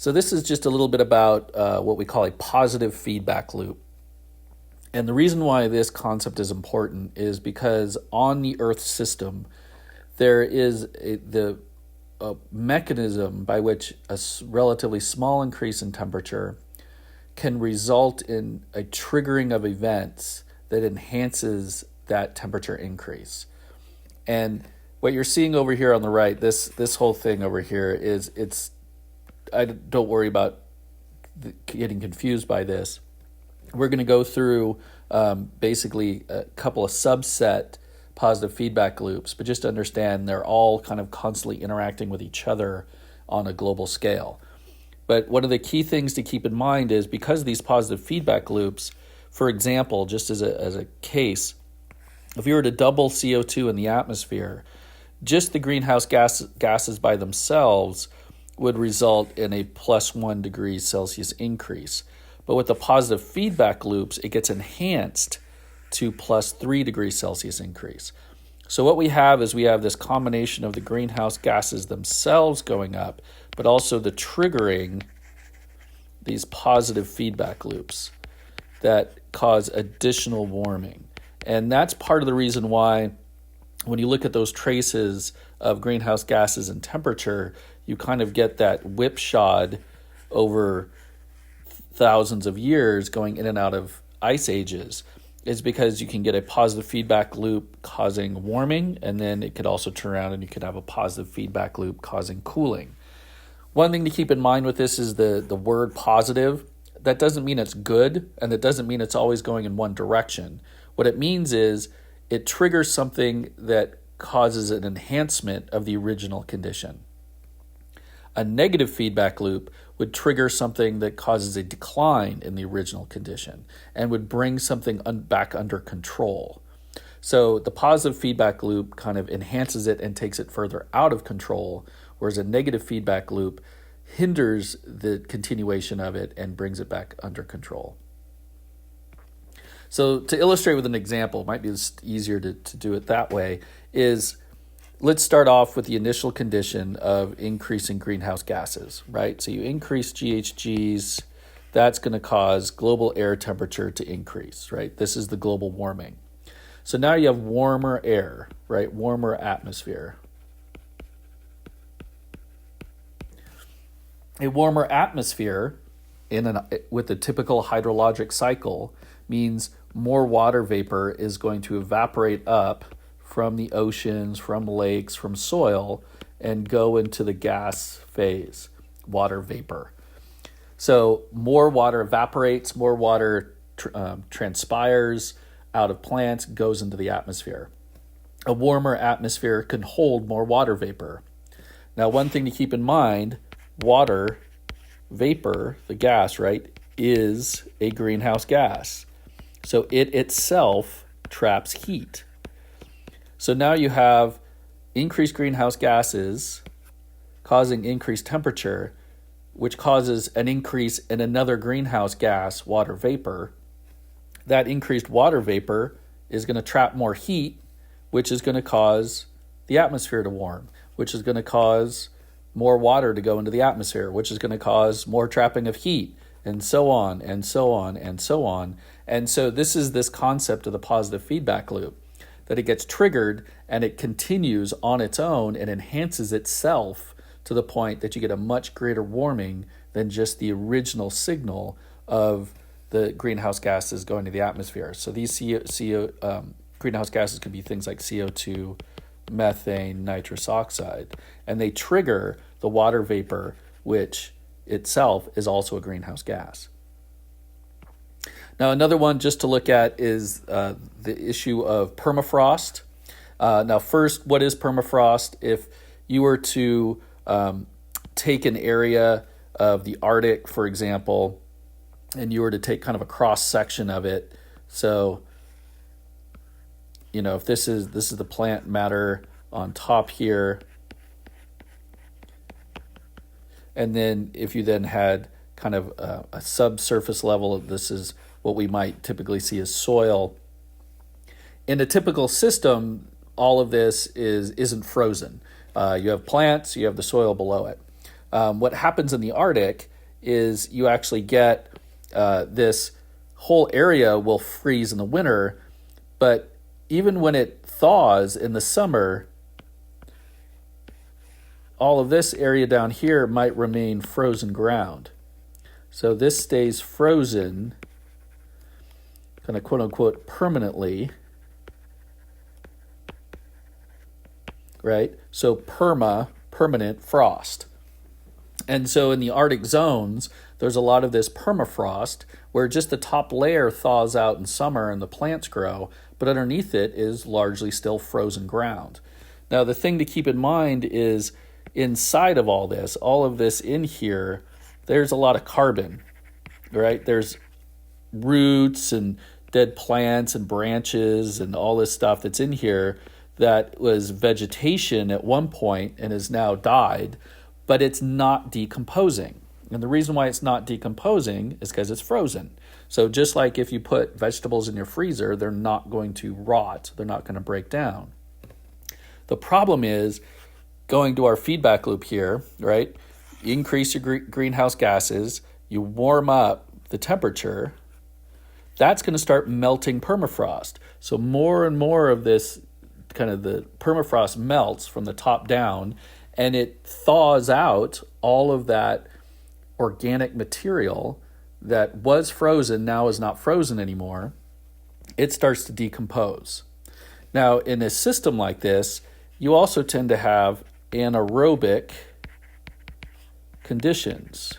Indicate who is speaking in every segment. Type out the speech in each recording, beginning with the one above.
Speaker 1: So this is just a little bit about what we call a positive feedback loop. And the reason why this concept is important is because on the Earth system, there is the mechanism by which a relatively small increase in temperature can result in a triggering of events that enhances that temperature increase. And what you're seeing over here on the right, this whole thing over here I don't worry about getting confused by this. We're going to go through basically a couple of subset positive feedback loops, but just to understand they're all kind of constantly interacting with each other on a global scale. But one of the key things to keep in mind is because of these positive feedback loops, for example, just as a case, if you were to double CO2 in the atmosphere, just the greenhouse gases by themselves would result in a plus 1 degrees Celsius increase. But with the positive feedback loops, it gets enhanced to plus 3 degrees Celsius increase. So what we have is this combination of the greenhouse gases themselves going up, but also the triggering these positive feedback loops that cause additional warming. And that's part of the reason why when you look at those traces of greenhouse gases and temperature, you kind of get that whipshod over thousands of years going in and out of ice ages, is because you can get a positive feedback loop causing warming, and then it could also turn around and you could have a positive feedback loop causing cooling. One thing to keep in mind with this is the word positive. That doesn't mean it's good, and that doesn't mean it's always going in one direction. What it means is it triggers something that causes an enhancement of the original condition. A negative feedback loop would trigger something that causes a decline in the original condition and would bring something back under control. So the positive feedback loop kind of enhances it and takes it further out of control, whereas a negative feedback loop hinders the continuation of it and brings it back under control. So to illustrate with an example, it might be easier to do it that way, is let's start off with the initial condition of increasing greenhouse gases, right? So you increase GHGs, that's going to cause global air temperature to increase, right? This is the global warming. So now you have warmer air, right? Warmer atmosphere. A warmer atmosphere with a typical hydrologic cycle means more water vapor is going to evaporate up from the oceans, from lakes, from soil, and go into the gas phase, water vapor. So more water evaporates, more water transpires out of plants, goes into the atmosphere. A warmer atmosphere can hold more water vapor. Now, one thing to keep in mind, water vapor, the gas, right, is a greenhouse gas. So it itself traps heat. So now you have increased greenhouse gases causing increased temperature, which causes an increase in another greenhouse gas, water vapor. That increased water vapor is going to trap more heat, which is going to cause the atmosphere to warm, which is going to cause more water to go into the atmosphere, which is going to cause more trapping of heat, and so on, and so on, and so on. And so this is this concept of the positive feedback loop, that it gets triggered and it continues on its own and enhances itself to the point that you get a much greater warming than just the original signal of the greenhouse gases going to the atmosphere. So these greenhouse gases could be things like CO2, methane, nitrous oxide, and they trigger the water vapor, which itself is also a greenhouse gas. Now, another one just to look at is the issue of permafrost. Now, first, what is permafrost? If you were to take an area of the Arctic, for example, and you were to take kind of a cross section of it, so if this is the plant matter on top here, and then if you then had kind of a subsurface level, this is what we might typically see as soil. In a typical system, all of this isn't frozen. You have plants, you have the soil below it. What happens in the Arctic is you actually get this whole area will freeze in the winter, but even when it thaws in the summer, all of this area down here might remain frozen ground. So this stays frozen, kind of quote unquote permanently, right? So permanent frost. And so in the Arctic zones, there's a lot of this permafrost where just the top layer thaws out in summer and the plants grow, but underneath it is largely still frozen ground. Now, the thing to keep in mind is inside of all of this in here, there's a lot of carbon, right? There's roots and dead plants and branches and all this stuff that's in here that was vegetation at one point and has now died, but it's not decomposing. And the reason why it's not decomposing is because it's frozen. So just like if you put vegetables in your freezer, they're not going to rot, they're not going to break down. The problem is, going to our feedback loop here, right? You increase your greenhouse gases, you warm up the temperature, that's going to start melting permafrost. So more and more of this kind of the permafrost melts from the top down, and it thaws out all of that organic material that was frozen, now is not frozen anymore. It starts to decompose. Now, in a system like this, you also tend to have anaerobic conditions,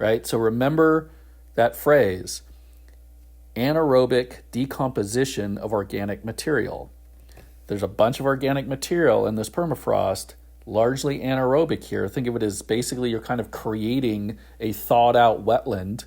Speaker 1: right? So remember that phrase, anaerobic decomposition of organic material. There's a bunch of organic material in this permafrost, largely anaerobic here. Think of it as basically you're kind of creating a thawed out wetland.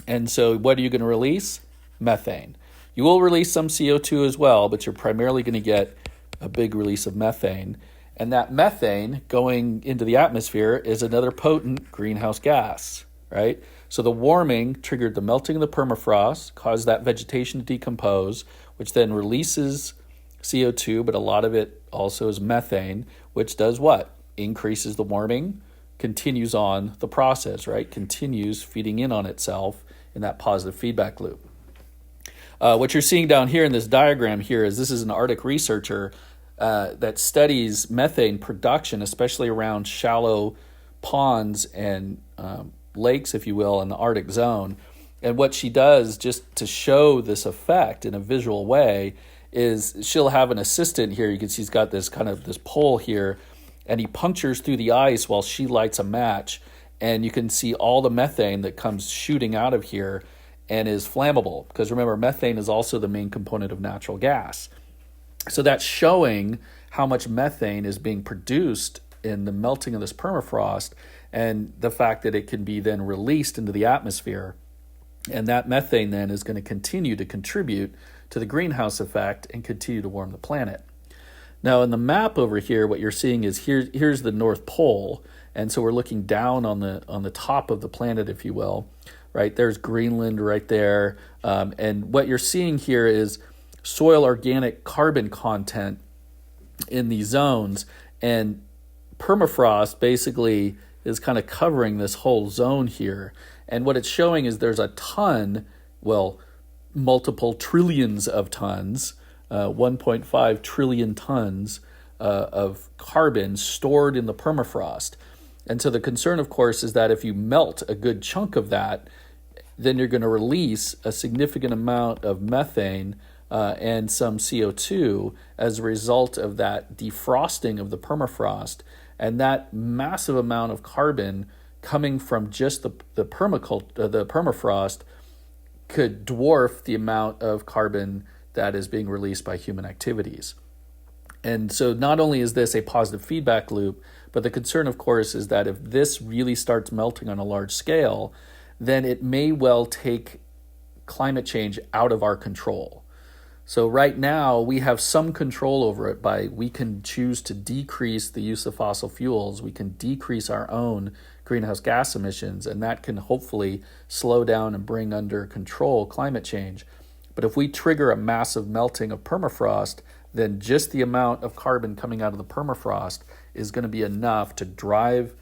Speaker 1: And so what are you going to release? Methane. You will release some CO2 as well, but you're primarily going to get a big release of methane. And that methane going into the atmosphere is another potent greenhouse gas, right? So the warming triggered the melting of the permafrost, caused that vegetation to decompose, which then releases CO2, but a lot of it also is methane, which does what? Increases the warming, continues on the process, right? Continues feeding in on itself in that positive feedback loop. What you're seeing down here in this diagram here is this is an Arctic researcher that studies methane production, especially around shallow ponds and lakes, if you will, in the Arctic zone. And what she does, just to show this effect in a visual way, is she'll have an assistant here. You can see he's got this kind of this pole here, and he punctures through the ice while she lights a match, and you can see all the methane that comes shooting out of here and is flammable, because remember, methane is also the main component of natural gas. So that's showing how much methane is being produced in the melting of this permafrost, and the fact that it can be then released into the atmosphere. And that methane then is going to continue to contribute to the greenhouse effect and continue to warm the planet. Now in the map over here, what you're seeing is here's the North Pole, and so we're looking down on the top of the planet, if you will, right? There's Greenland right there, and what you're seeing here is soil organic carbon content in these zones, and permafrost basically is kind of covering this whole zone here. And what it's showing is there's a ton, well, multiple trillions of tons, 1.5 trillion tons of carbon stored in the permafrost. And so the concern, of course, is that if you melt a good chunk of that, then you're going to release a significant amount of methane and some CO2 as a result of that defrosting of the permafrost. And that massive amount of carbon coming from just the permafrost could dwarf the amount of carbon that is being released by human activities. And so not only is this a positive feedback loop, but the concern, of course, is that if this really starts melting on a large scale, then it may well take climate change out of our control. So right now we have some control over it we can choose to decrease the use of fossil fuels. We can decrease our own greenhouse gas emissions, and that can hopefully slow down and bring under control climate change. But if we trigger a massive melting of permafrost, then just the amount of carbon coming out of the permafrost is going to be enough to drive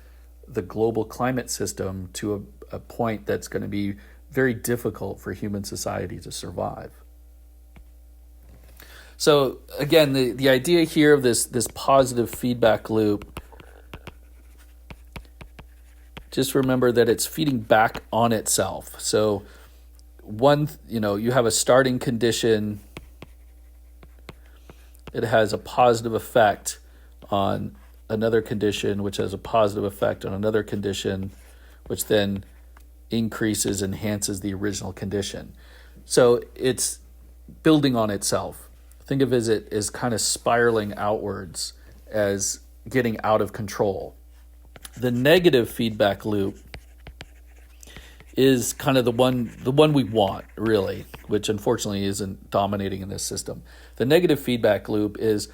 Speaker 1: the global climate system to a point that's going to be very difficult for human society to survive. So again, the idea here of this positive feedback loop, just remember that it's feeding back on itself. So you have a starting condition, it has a positive effect on another condition, which has a positive effect on another condition, which then enhances the original condition. So it's building on itself. Think of it as kind of spiraling outwards, as getting out of control. The negative feedback loop is kind of the one we want, really, which unfortunately isn't dominating in this system. The negative feedback loop is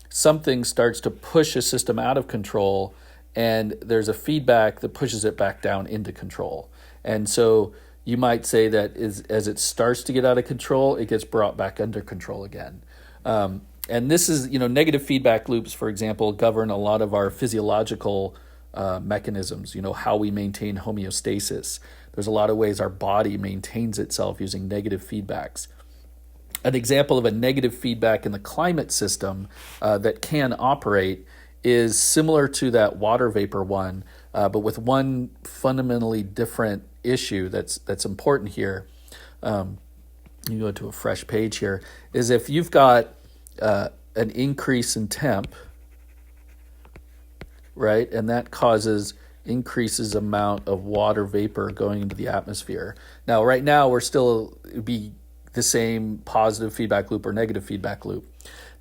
Speaker 1: something starts to push a system out of control, and there's a feedback that pushes it back down into control. And so you might say that as it starts to get out of control, it gets brought back under control again. And this is, negative feedback loops, for example, govern a lot of our physiological mechanisms, how we maintain homeostasis. There's a lot of ways our body maintains itself using negative feedbacks. An example of a negative feedback in the climate system that can operate is similar to that water vapor one, but with one fundamentally different issue that's important here. You go to a fresh page here, is if you've got an increase in temp, right, and that increases amount of water vapor going into the atmosphere. Now, right now, it'd be the same positive feedback loop or negative feedback loop.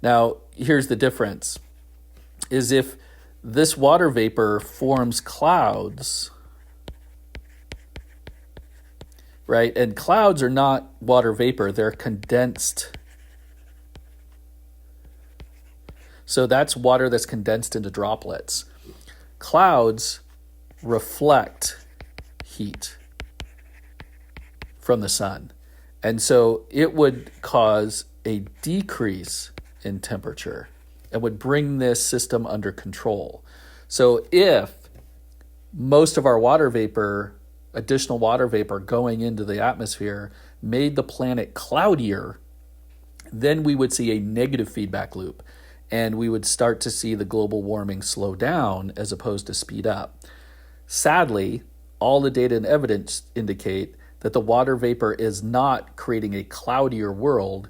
Speaker 1: Now, here's the difference, is if this water vapor forms clouds, right, and clouds are not water vapor, they're condensed. So that's water that's condensed into droplets. Clouds reflect heat from the sun. And so it would cause a decrease in temperature and would bring this system under control. So if most of our additional water vapor going into the atmosphere made the planet cloudier, then we would see a negative feedback loop, and we would start to see the global warming slow down as opposed to speed up. Sadly, all the data and evidence indicate that the water vapor is not creating a cloudier world,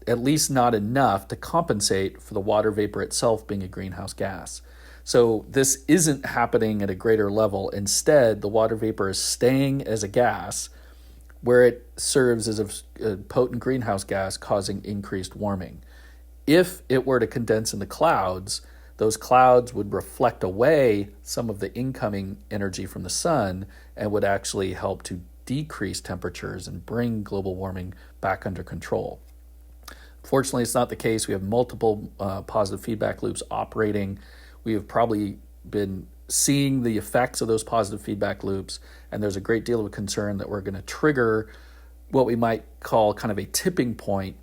Speaker 1: at least not enough to compensate for the water vapor itself being a greenhouse gas. So this isn't happening at a greater level. Instead, the water vapor is staying as a gas where it serves as a potent greenhouse gas, causing increased warming. If it were to condense into clouds, those clouds would reflect away some of the incoming energy from the sun and would actually help to decrease temperatures and bring global warming back under control. Fortunately, it's not the case. We have multiple positive feedback loops operating. We have probably been seeing the effects of those positive feedback loops, and there's a great deal of concern that we're going to trigger what we might call kind of a tipping point,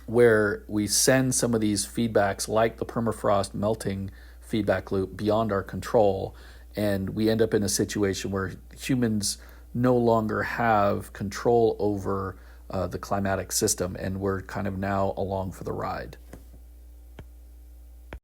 Speaker 1: where we send some of these feedbacks like the permafrost melting feedback loop beyond our control, and we end up in a situation where humans no longer have control over the climatic system, and we're kind of now along for the ride.